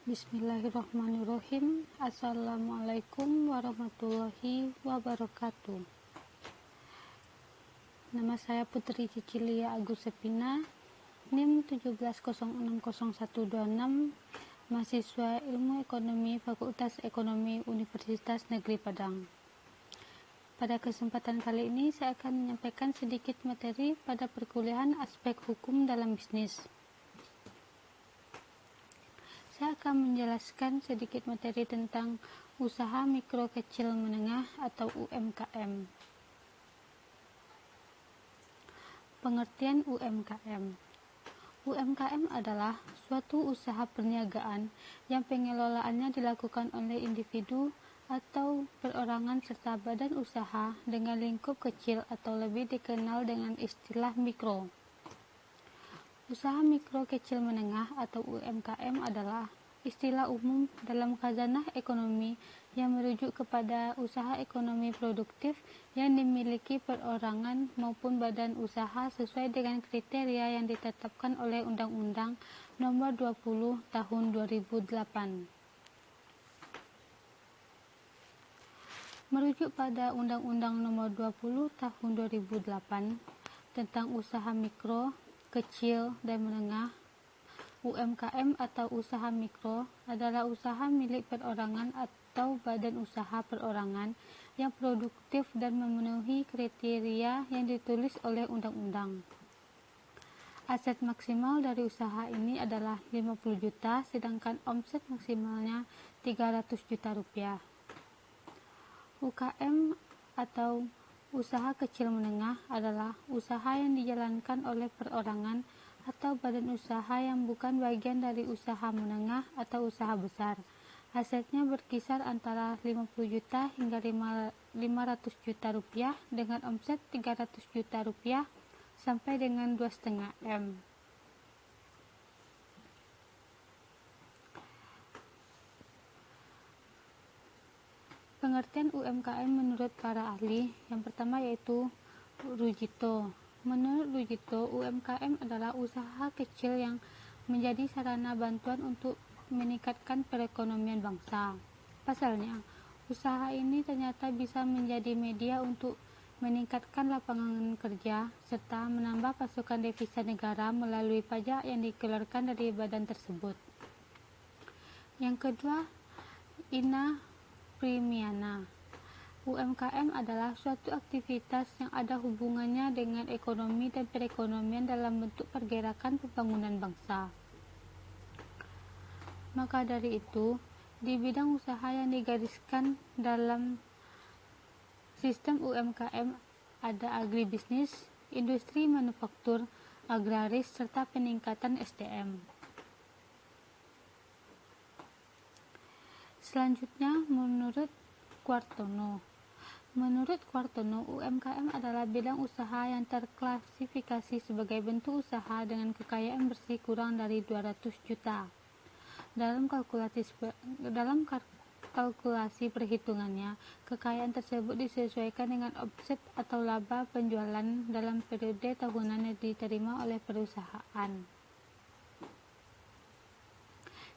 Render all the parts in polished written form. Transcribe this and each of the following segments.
Bismillahirrahmanirrahim. Assalamualaikum warahmatullahi wabarakatuh. Nama saya Putri Cicilia Agus Sepina, NIM 170600126, mahasiswa Ilmu Ekonomi Fakultas Ekonomi Universitas Negeri Padang. Pada kesempatan kali ini saya akan menyampaikan sedikit materi pada perkuliahan aspek hukum dalam bisnis. Saya akan menjelaskan sedikit materi tentang usaha mikro kecil menengah atau UMKM. Pengertian UMKM. UMKM adalah suatu usaha perniagaan yang pengelolaannya dilakukan oleh individu atau perorangan serta badan usaha dengan lingkup kecil atau lebih dikenal dengan istilah mikro. Usaha mikro kecil menengah atau UMKM adalah istilah umum dalam khazanah ekonomi yang merujuk kepada usaha ekonomi produktif yang dimiliki perorangan maupun badan usaha sesuai dengan kriteria yang ditetapkan oleh Undang-Undang Nomor 20 Tahun 2008. Merujuk pada Undang-Undang Nomor 20 Tahun 2008 tentang usaha mikro, kecil, dan menengah, UMKM atau usaha mikro adalah usaha milik perorangan atau badan usaha perorangan yang produktif dan memenuhi kriteria yang ditulis oleh undang-undang. Aset maksimal dari usaha ini adalah 50 juta, sedangkan omset maksimalnya 300 juta rupiah. UKM atau usaha kecil menengah adalah usaha yang dijalankan oleh perorangan atau badan usaha yang bukan bagian dari usaha menengah atau usaha besar. Asetnya berkisar antara 50 juta hingga 500 juta rupiah dengan omset 300 juta rupiah sampai dengan 2,5 M. Pengertian UMKM menurut para ahli, yang pertama yaitu Rujito. Menurut Rujito, UMKM adalah usaha kecil yang menjadi sarana bantuan untuk meningkatkan perekonomian bangsa. Pasalnya, usaha ini ternyata bisa menjadi media untuk meningkatkan lapangan kerja serta menambah pasokan devisa negara melalui pajak yang dikeluarkan dari badan tersebut. Yang kedua, Ina Primiana. UMKM adalah suatu aktivitas yang ada hubungannya dengan ekonomi dan perekonomian dalam bentuk pergerakan pembangunan bangsa. Maka dari itu, di bidang usaha yang digariskan dalam sistem UMKM ada agribisnis, industri manufaktur, agraris, serta peningkatan SDM. Selanjutnya, menurut Quartono, UMKM adalah bidang usaha yang terklasifikasi sebagai bentuk usaha dengan kekayaan bersih kurang dari 200 juta. Dalam kalkulasi perhitungannya, kekayaan tersebut disesuaikan dengan omset atau laba penjualan dalam periode tahunan yang diterima oleh perusahaan.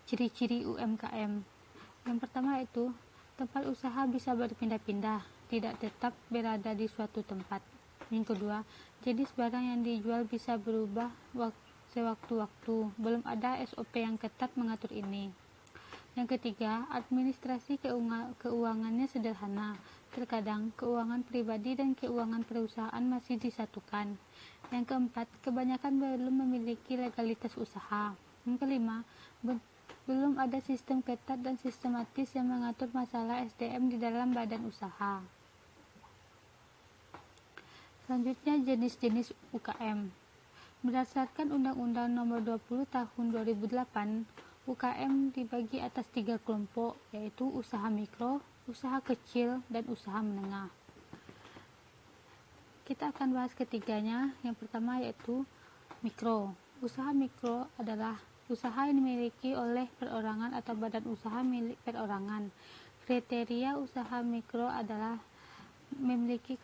Ciri-ciri UMKM. Yang pertama yaitu tempat usaha bisa berpindah-pindah, tidak tetap berada di suatu tempat. Yang kedua, jenis barang yang dijual bisa berubah sewaktu-waktu, belum ada SOP yang ketat mengatur ini. Yang ketiga, administrasi keuangannya sederhana. Terkadang keuangan pribadi dan keuangan perusahaan masih disatukan. Yang keempat, kebanyakan belum memiliki legalitas usaha. Yang kelima, belum ada sistem ketat dan sistematis yang mengatur masalah SDM di dalam badan usaha. Selanjutnya, jenis-jenis UKM. Berdasarkan Undang-Undang Nomor 20 Tahun 2008, UKM dibagi atas 3 kelompok, yaitu usaha mikro, usaha kecil, dan usaha menengah. Kita akan bahas ketiganya. Yang pertama yaitu mikro. Usaha mikro adalah usaha yang dimiliki oleh perorangan atau badan usaha milik perorangan. Kriteria usaha mikro adalah memiliki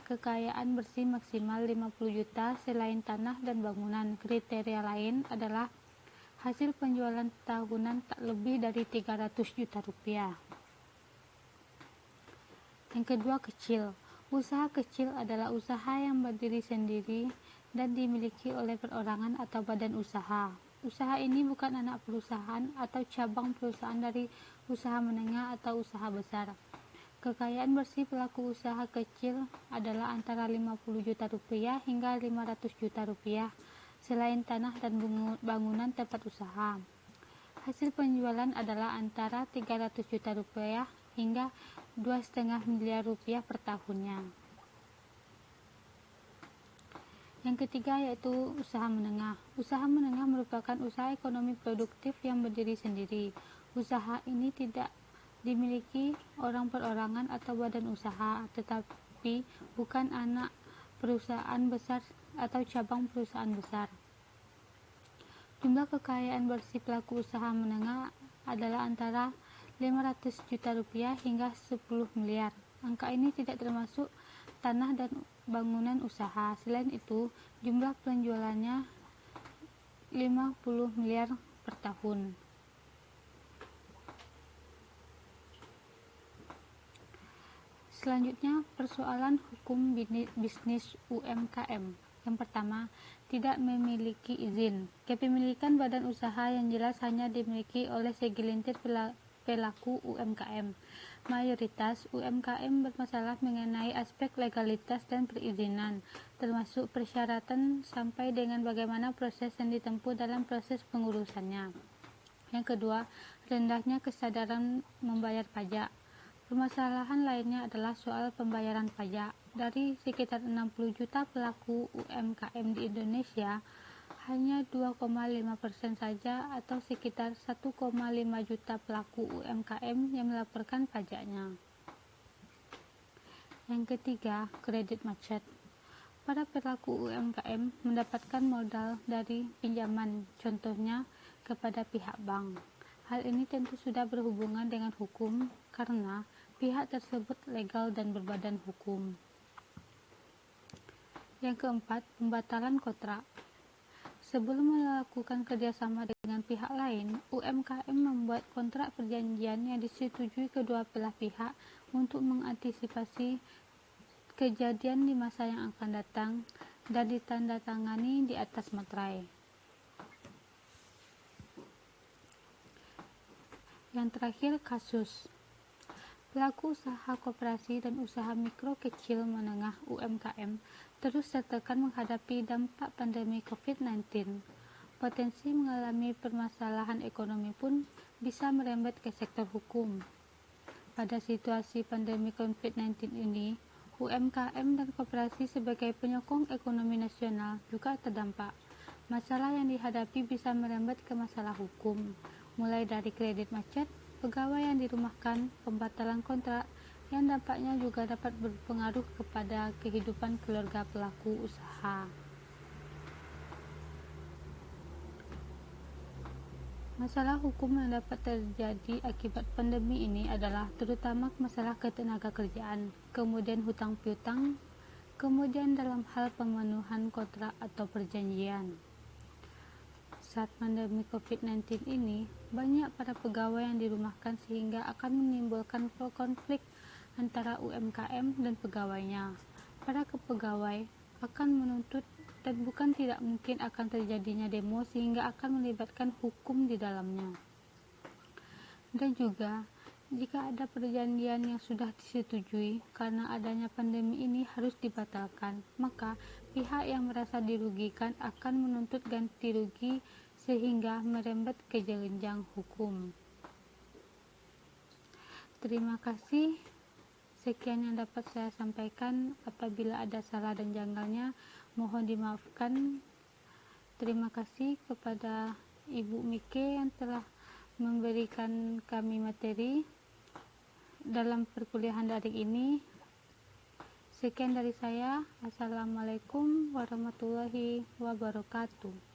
kekayaan bersih maksimal 50 juta selain tanah dan bangunan. Kriteria lain adalah Hasil penjualan tahunan tak lebih dari 300 juta rupiah. Yang kedua, kecil. Usaha kecil adalah usaha yang berdiri sendiri dan dimiliki oleh perorangan atau badan usaha. Usaha ini bukan anak perusahaan atau cabang perusahaan dari usaha menengah atau usaha besar. Kekayaan bersih pelaku usaha kecil adalah antara 50 juta rupiah hingga 500 juta rupiah, selain tanah dan bangunan tempat usaha. Hasil penjualan adalah antara 300 juta rupiah hingga 2,5 miliar rupiah per tahunnya. Yang ketiga yaitu usaha menengah. Usaha menengah merupakan usaha ekonomi produktif yang berdiri sendiri. Usaha ini tidak dimiliki orang perorangan atau badan usaha, tetapi bukan anak perusahaan besar atau cabang perusahaan besar. Jumlah kekayaan bersih pelaku usaha menengah adalah antara 500 juta rupiah hingga 10 miliar. Angka ini tidak termasuk tanah dan bangunan usaha. Selain itu, jumlah penjualannya 50 miliar per tahun. Selanjutnya, persoalan hukum bisnis UMKM. Yang pertama, tidak memiliki izin. Kepemilikan badan usaha yang jelas hanya dimiliki oleh segelintir pelaku UMKM. Mayoritas UMKM bermasalah mengenai aspek legalitas dan perizinan, termasuk persyaratan sampai dengan bagaimana proses yang ditempuh dalam proses pengurusannya. Yang kedua, rendahnya kesadaran membayar pajak. Permasalahan lainnya adalah soal pembayaran pajak. Dari sekitar 60 juta pelaku UMKM di Indonesia, hanya 2,5% saja atau sekitar 1,5 juta pelaku UMKM yang melaporkan pajaknya. Yang ketiga, kredit macet. Para pelaku UMKM mendapatkan modal dari pinjaman, contohnya kepada pihak bank. Hal ini tentu sudah berhubungan dengan hukum karena pihak tersebut legal dan berbadan hukum. Yang keempat, pembatalan kontrak. Sebelum melakukan kerjasama dengan pihak lain, UMKM membuat kontrak perjanjian yang disetujui kedua belah pihak untuk mengantisipasi kejadian di masa yang akan datang dan ditandatangani di atas materai. Yang terakhir, kasus. Pelaku usaha koperasi dan usaha mikro kecil menengah UMKM terus tertekan menghadapi dampak pandemi COVID-19. Potensi mengalami permasalahan ekonomi pun bisa merembet ke sektor hukum. Pada situasi pandemi COVID-19 ini, UMKM dan koperasi sebagai penyokong ekonomi nasional juga terdampak. Masalah yang dihadapi bisa merembet ke masalah hukum, mulai dari kredit macet, pegawai yang dirumahkan, pembatalan kontrak, yang dampaknya juga dapat berpengaruh kepada kehidupan keluarga pelaku usaha. Masalah hukum yang dapat terjadi akibat pandemi ini adalah terutama masalah ketenagakerjaan, kemudian hutang piutang, kemudian dalam hal pemenuhan kontrak atau perjanjian. Saat pandemi COVID-19 ini, banyak para pegawai yang dirumahkan sehingga akan menimbulkan konflik antara UMKM dan pegawainya. Para pegawai akan menuntut dan bukan tidak mungkin akan terjadinya demo sehingga akan melibatkan hukum di dalamnya. Dan juga, jika ada perjanjian yang sudah disetujui karena adanya pandemi ini harus dibatalkan, maka pihak yang merasa dirugikan akan menuntut ganti rugi sehingga merembet ke jenjang hukum. Terima kasih. Sekian yang dapat saya sampaikan. Apabila ada salah dan janggalnya, mohon dimaafkan. Terima kasih kepada Ibu Mike yang telah memberikan kami materi dalam perkuliahan daring ini. Sekian dari saya. Assalamualaikum warahmatullahi wabarakatuh.